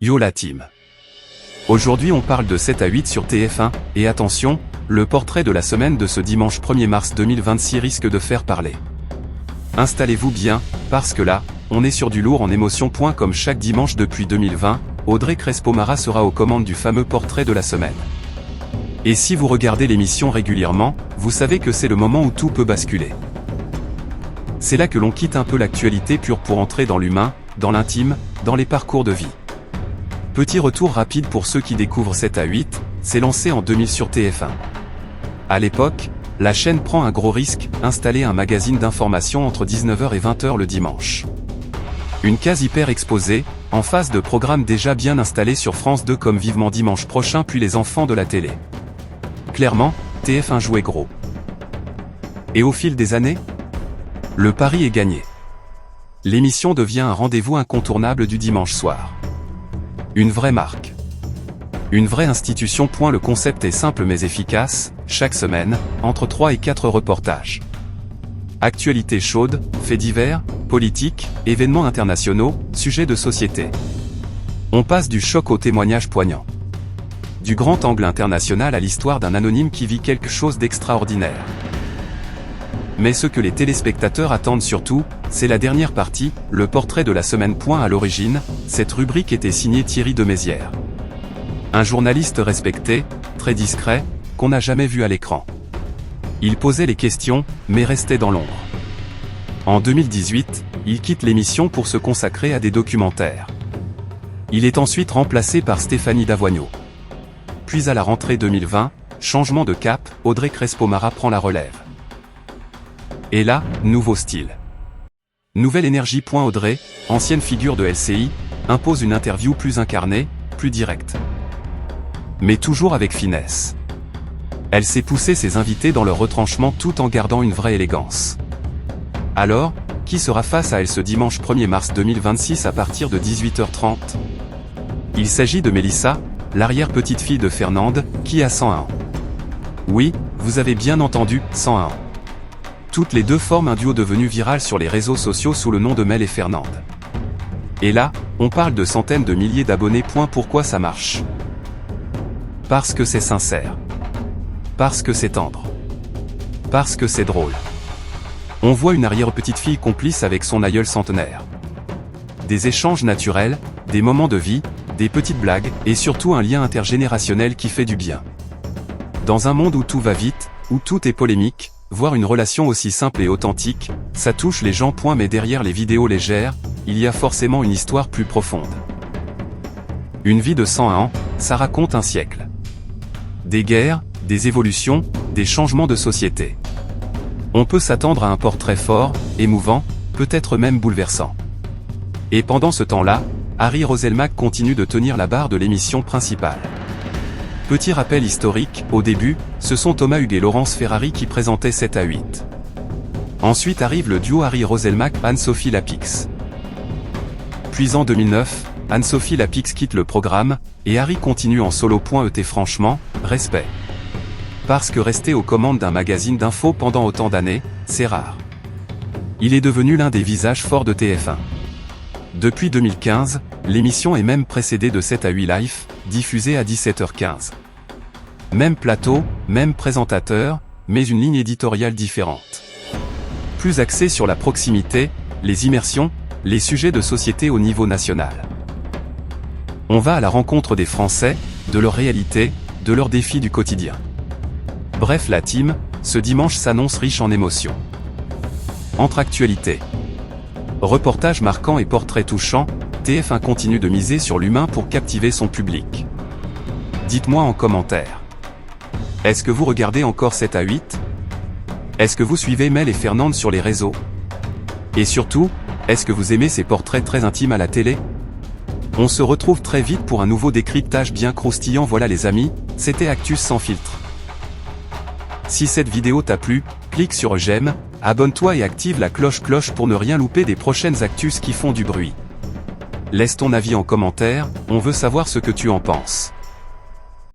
Yo la team. Aujourd'hui on parle de 7 à 8 sur TF1, et attention, le portrait de la semaine de ce dimanche 1er mars 2026 risque de faire parler. Installez-vous bien, parce que là, on est sur du lourd en émotion. Comme chaque dimanche depuis 2020, Audrey Crespo-Mara sera aux commandes du fameux portrait de la semaine. Et si vous regardez l'émission régulièrement, vous savez que c'est le moment où tout peut basculer. C'est là que l'on quitte un peu l'actualité pure pour entrer dans l'humain, dans l'intime, dans les parcours de vie. Petit retour rapide pour ceux qui découvrent 7 à 8, c'est lancé en 2000 sur TF1. À l'époque, la chaîne prend un gros risque, installer un magazine d'information entre 19h et 20h le dimanche. Une case hyper exposée, en face de programmes déjà bien installés sur France 2 comme Vivement Dimanche Prochain puis Les Enfants de la télé. Clairement, TF1 jouait gros. Et au fil des années, le pari est gagné. L'émission devient un rendez-vous incontournable du dimanche soir. Une vraie marque. Une vraie institution. Le concept est simple mais efficace, chaque semaine, entre 3 et 4 reportages. Actualités chaudes, faits divers, politiques, événements internationaux, sujets de société. On passe du choc au témoignage poignant. Du grand angle international à l'histoire d'un anonyme qui vit quelque chose d'extraordinaire. Mais ce que les téléspectateurs attendent surtout, c'est la dernière partie, le portrait de la semaine. À l'origine, cette rubrique était signée Thierry de Mézières. Un journaliste respecté, très discret, qu'on n'a jamais vu à l'écran. Il posait les questions, mais restait dans l'ombre. En 2018, il quitte l'émission pour se consacrer à des documentaires. Il est ensuite remplacé par Stéphanie Davoignot. Puis à la rentrée 2020, changement de cap, Audrey Crespo-Mara prend la relève. Et là, nouveau style. Nouvelle énergie. Audrey, ancienne figure de LCI, impose une interview plus incarnée, plus directe. Mais toujours avec finesse. Elle sait pousser ses invités dans leur retranchement tout en gardant une vraie élégance. Alors, qui sera face à elle ce dimanche 1er mars 2026 à partir de 18h30 ? Il s'agit de Mélissa, l'arrière-petite-fille de Fernande, qui a 101 ans. Oui, vous avez bien entendu, 101 ans. Toutes les deux forment un duo devenu viral sur les réseaux sociaux sous le nom de Mel et Fernande. Et là, on parle de centaines de milliers d'abonnés. Pourquoi ça marche ? Parce que c'est sincère. Parce que c'est tendre. Parce que c'est drôle. On voit une arrière-petite-fille complice avec son aïeul centenaire. Des échanges naturels, des moments de vie, des petites blagues, et surtout un lien intergénérationnel qui fait du bien. Dans un monde où tout va vite, où tout est polémique, voir une relation aussi simple et authentique, ça touche les gens. Mais derrière les vidéos légères, il y a forcément une histoire plus profonde. Une vie de 101 ans, ça raconte un siècle. Des guerres, des évolutions, des changements de société. On peut s'attendre à un portrait fort, émouvant, peut-être même bouleversant. Et pendant ce temps-là, Harry Roselmack continue de tenir la barre de l'émission principale. Petit rappel historique, au début, ce sont Thomas Hugues et Laurence Ferrari qui présentaient 7 à 8. Ensuite arrive le duo Harry Roselmack, Anne-Sophie Lapix. Puis en 2009, Anne-Sophie Lapix quitte le programme, et Harry continue en solo. Franchement, respect. Parce que rester aux commandes d'un magazine d'info pendant autant d'années, c'est rare. Il est devenu l'un des visages forts de TF1. Depuis 2015, l'émission est même précédée de 7 à 8 Live, diffusée à 17h15. Même plateau, même présentateur, mais une ligne éditoriale différente. Plus axée sur la proximité, les immersions, les sujets de société au niveau national. On va à la rencontre des Français, de leur réalité, de leurs défis du quotidien. Bref la team, ce dimanche s'annonce riche en émotions. Entre actualités, reportages marquants et portraits touchants, TF1 continue de miser sur l'humain pour captiver son public. Dites-moi en commentaire. Est-ce que vous regardez encore 7 à 8 ? Est-ce que vous suivez Mel et Fernande sur les réseaux ? Et surtout, est-ce que vous aimez ces portraits très intimes à la télé ? On se retrouve très vite pour un nouveau décryptage bien croustillant. Voilà les amis, c'était Actus sans filtre. Si cette vidéo t'a plu, clique sur j'aime, abonne-toi et active la cloche pour ne rien louper des prochaines actus qui font du bruit. Laisse ton avis en commentaire, on veut savoir ce que tu en penses.